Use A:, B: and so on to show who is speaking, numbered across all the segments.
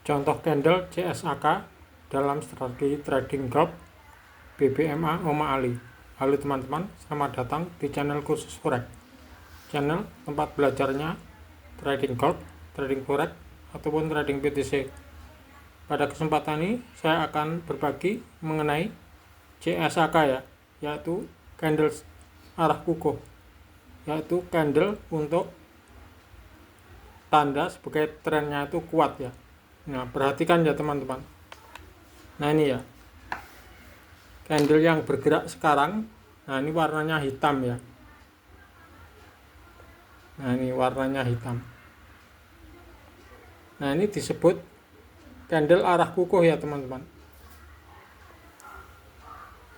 A: Contoh candle CSAK dalam strategi trading group BBMA Oma Ali. Halo teman-teman, selamat datang di channel khusus forex. Channel tempat belajarnya trading group, trading forex ataupun trading BTC. Pada kesempatan ini saya akan berbagi mengenai CSAK yaitu candle arah kukuh, yaitu candle untuk tanda sebagai trennya itu kuat ya. Nah, perhatikan ya teman-teman. Nah, ini ya. Candle yang bergerak sekarang. Nah, ini warnanya hitam ya. Nah, ini warnanya hitam. Nah, ini disebut candle arah kukuh ya teman-teman.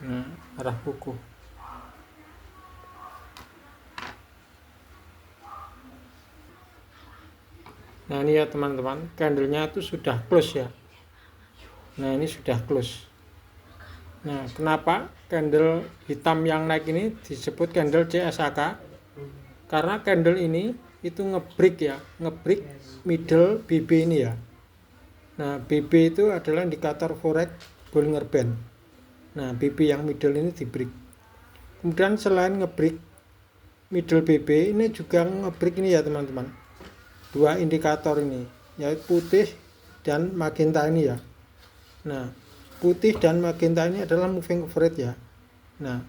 A: Nah, arah kukuh. Nah, ini ya teman-teman, candlenya itu sudah close ya. Nah, ini sudah close. Nah, kenapa candle hitam yang naik ini disebut candle CSAK? Karena candle ini itu ngebreak ya, ngebreak middle BB ini ya. Nah, BB itu adalah indikator forex Bollinger Band. Nah, BB yang middle ini di break. Kemudian selain ngebreak middle BB, ini juga ngebreak ini ya teman-teman. Dua indikator ini, yaitu putih dan magenta ini ya. Nah, putih dan magenta ini adalah moving average ya. Nah,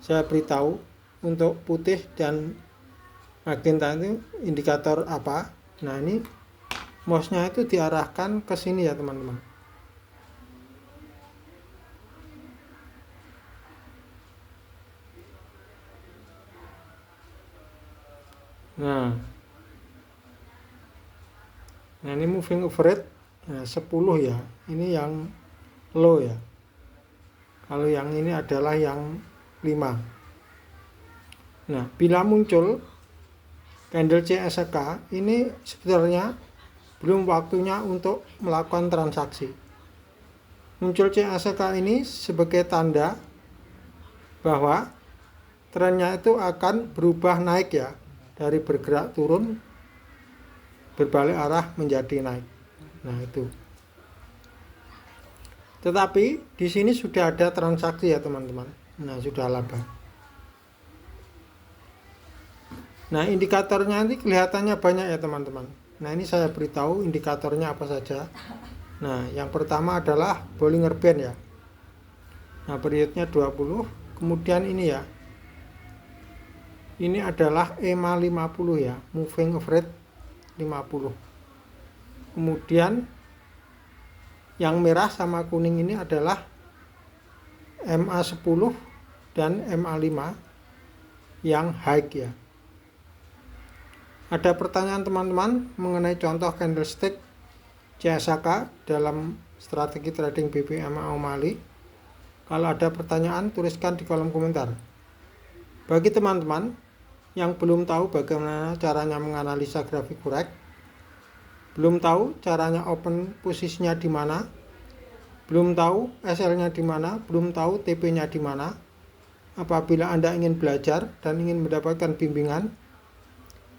A: saya beritahu untuk putih dan magenta itu indikator apa. Nah, ini mouse-nya itu diarahkan ke sini ya teman-teman. Nah, ini moving average 10 ya. Ini yang low ya. Kalau yang ini adalah yang 5. Nah, bila muncul candle CSAK ini sebenarnya belum waktunya untuk melakukan transaksi. Muncul CSAK ini sebagai tanda bahwa trennya itu akan berubah naik ya, dari bergerak turun berbalik arah menjadi naik. Nah, itu. Tetapi di sini sudah ada transaksi ya teman-teman. Nah, sudah laba. Nah, indikatornya nanti kelihatannya banyak ya teman-teman. Nah, ini saya beritahu indikatornya apa saja. Nah, yang pertama adalah Bollinger Band ya. Nah, periodnya 20. Kemudian ini ya. Ini adalah EMA 50 ya, moving average 50. Kemudian yang merah sama kuning ini adalah MA10 dan MA5 yang high ya. Ada pertanyaan teman-teman mengenai contoh candlestick CSAK dalam strategi trading BBMA Oma Ali? Kalau ada pertanyaan, tuliskan di kolom komentar. Bagi teman-teman yang belum tahu bagaimana caranya menganalisa grafik forex, belum tahu caranya open posisinya di mana, belum tahu SL-nya di mana, belum tahu TP-nya di mana. Apabila Anda ingin belajar dan ingin mendapatkan bimbingan,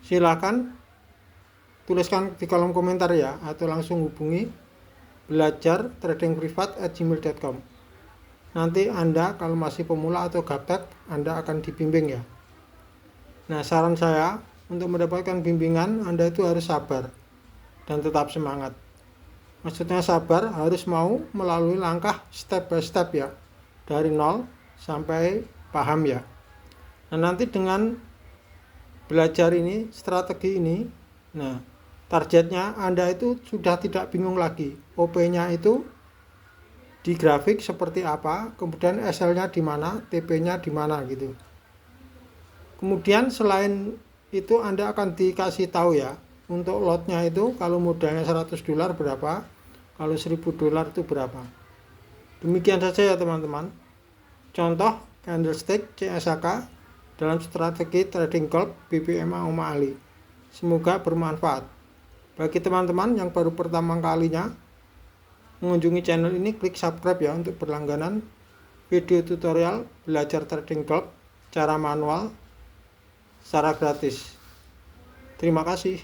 A: silakan tuliskan di kolom komentar ya, atau langsung hubungi belajartradingprivat@gmail.com. Nanti Anda kalau masih pemula atau gaptek, Anda akan dibimbing ya. Nah, saran saya untuk mendapatkan bimbingan, Anda itu harus sabar dan tetap semangat. Maksudnya sabar, harus mau melalui langkah step by step ya, dari nol sampai paham ya. Nah, nanti dengan belajar ini, strategi ini, nah targetnya Anda itu sudah tidak bingung lagi. OP-nya itu di grafik seperti apa, kemudian SL-nya di mana, TP-nya di mana gitu. Kemudian selain itu Anda akan dikasih tahu ya, untuk lotnya itu kalau modalnya $100 berapa, kalau $1000 itu berapa. Demikian saja ya teman-teman, contoh candlestick CSAK dalam strategi trading group BBMA Oma Ali. Semoga bermanfaat. Bagi teman-teman yang baru pertama kalinya mengunjungi channel ini, klik subscribe ya untuk berlangganan video tutorial belajar trading group secara manual secara gratis. Terima kasih.